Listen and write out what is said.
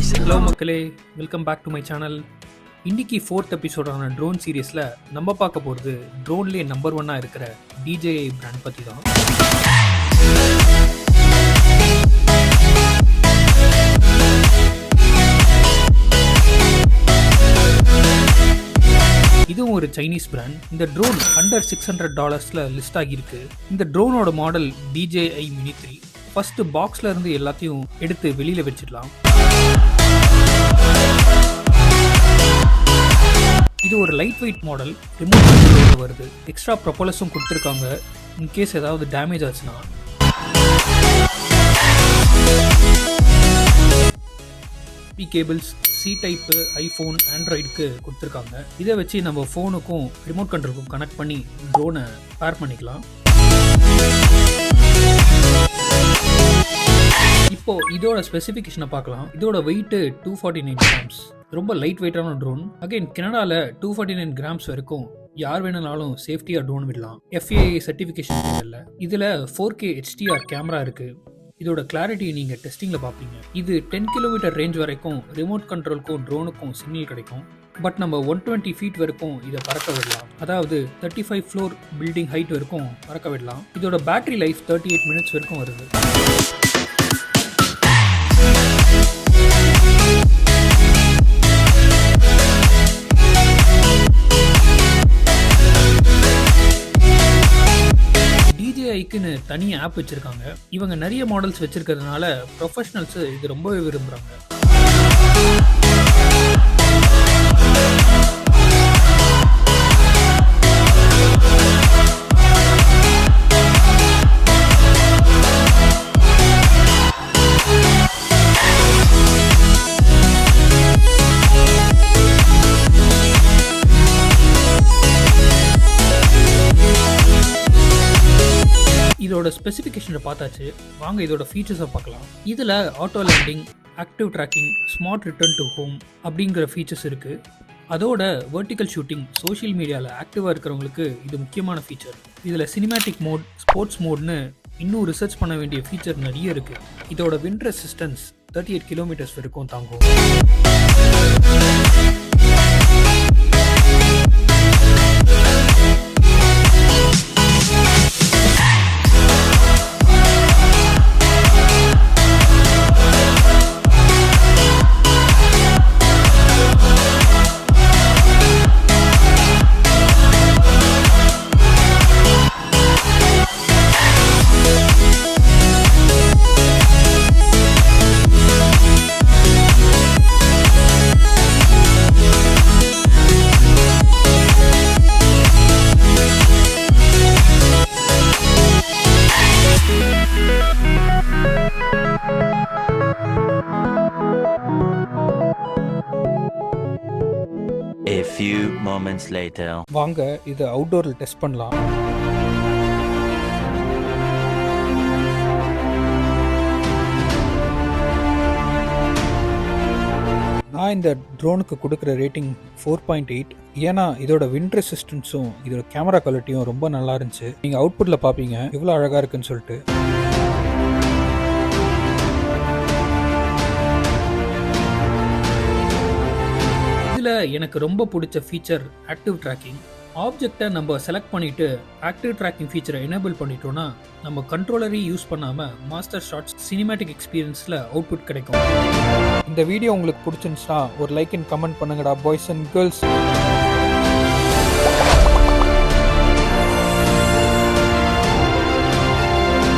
Hello மக்களே, welcome back to my channel. இன்னைக்கு 4th எபிசோடான drone சீரீஸில் நம்ம பார்க்க போகிறது ட்ரோன்லேயே நம்பர் 1 இருக்கிற DJI பிராண்ட் பற்றி தான். இதுவும் ஒரு சைனீஸ் பிராண்ட். இந்த ட்ரோன் அண்டர் $600 லிஸ்ட் ஆகியிருக்கு. இந்த ட்ரோனோட மாடல் DJI Mini 3. ஃபர்ஸ்ட் பாக்ஸ்ல இருந்து எல்லாத்தையும் எடுத்து வெளியில வச்சிடலாம். இது ஒரு லைட் வெயிட் மாடல், ரிமோட் கண்ட்ரோலோட வருது. எக்ஸ்ட்ரா ப்ரொப்பல்லர்ஸும் கொடுத்துருக்காங்க இன்கேஸ் ஏதாவது டேமேஜ் ஆச்சுன்னா. கேபிள்ஸ் C டைப்பு, ஐஃபோன், ஆண்ட்ராய்டுக்கு கொடுத்துருக்காங்க. இதை வச்சு நம்ம ஃபோனுக்கும் ரிமோட் கண்ட்ரோலுக்கும் கனெக்ட் பண்ணி ட்ரோனை பேர் பண்ணிக்கலாம். இப்போ இதோட ஸ்பெசிஃபிகேஷனை பார்க்கலாம். இதோட வெயிட் 249 கிராம்ஸ். ரொம்ப லைட் வெயிட்டான ட்ரோன். அகைன் கனடால 249 கிராம்ஸ் வரைக்கும் யார் வேணும்னாலும் சேஃப்டியா ட்ரோன் விடலாம். FAA சர்டிஃபிகேஷன் இல்லை. இதுல 4K HDR கேமரா இருக்கு. இதோட கிளாரிட்டி நீங்க டெஸ்டிங்ல பார்ப்பீங்க. இது 10 கிலோமீட்டர் ரேஞ்ச் வரைக்கும் ரிமோட் கண்ட்ரோலுக்கும் ட்ரோனுக்கும் சிக்னல் கிடைக்கும். பட் நம்ம 120 ஃபீட் வரைக்கும் இதை பறக்க விடலாம். அதாவது 35 ஃப்ளோர் பில்டிங் ஹைட் வரைக்கும் பறக்க விடலாம். இதோட பேட்டரி லைஃப் 38 மினிட்ஸ் வரைக்கும் வருது. DJIக்குன்னு தனி ஆப் வச்சிருக்காங்க. இவங்க நிறைய மாடல்ஸ் வச்சிருக்கிறதுனால ப்ரொஃபஷனல்ஸ் இது ரொம்பவே விரும்புறாங்க. இதோட ஸ்பெசிஃபிகேஷனை பார்த்தாச்சு. வாங்க இதோட ஃபீச்சர்ஸை பார்க்கலாம். இதில் auto landing, active tracking, smart return to home அப்படிங்கிற ஃபீச்சர்ஸ் இருக்குது. அதோட வெர்டிக்கல் ஷூட்டிங், சோஷியல் மீடியாவில் ஆக்டிவாக இருக்கிறவங்களுக்கு இது முக்கியமான ஃபீச்சர். இதில் சினிமேட்டிக் மோட், ஸ்போர்ட்ஸ் மோட்னு இன்னும் ரிசர்ச் பண்ண வேண்டிய ஃபீச்சர் நிறைய இருக்குது. இதோட விண்ட் ரெசிஸ்டன்ஸ் 38 கிலோமீட்டர்ஸ் வரைக்கும் தாங்கும். A few moments later. வாங்க இதை அவுட்டோரில் டெஸ்ட் பண்ணலாம். நான் இந்த ட்ரோனுக்கு கொடுக்குற ரேட்டிங் 4.8. ஏன்னா இதோட விண்ட் ரெசிஸ்டன்ஸும் இதோட கேமரா குவாலிட்டியும் ரொம்ப நல்லா இருந்துச்சு. நீங்கள் அவுட்புட்டில் பார்ப்பீங்க எவ்வளோ அழகாக இருக்குன்னு சொல்லிட்டு. இதில் எனக்கு ரொம்ப பிடிச்ச ஃபீச்சர் ஆக்டிவ் ட்ராக்கிங். ஆப்ஜெக்டை நம்ம செலக்ட் பண்ணிட்டு ஆக்டிவ் ட்ராக்கிங் ஃபீச்சரை எனேபிள் பண்ணிட்டோம்னா நம்ம கண்ட்ரோலரையும் யூஸ் பண்ணாமல் மாஸ்டர் ஷாட்ஸ், சினிமேட்டிக் எக்ஸ்பீரியன்ஸில் அவுட்புட் கிடைக்கும். இந்த வீடியோ உங்களுக்கு பிடிச்சிருந்துச்சுன்னா ஒரு லைக் அண்ட் கமெண்ட் பண்ணுங்கடா பாய்ஸ் அண்ட் கேர்ள்ஸ்.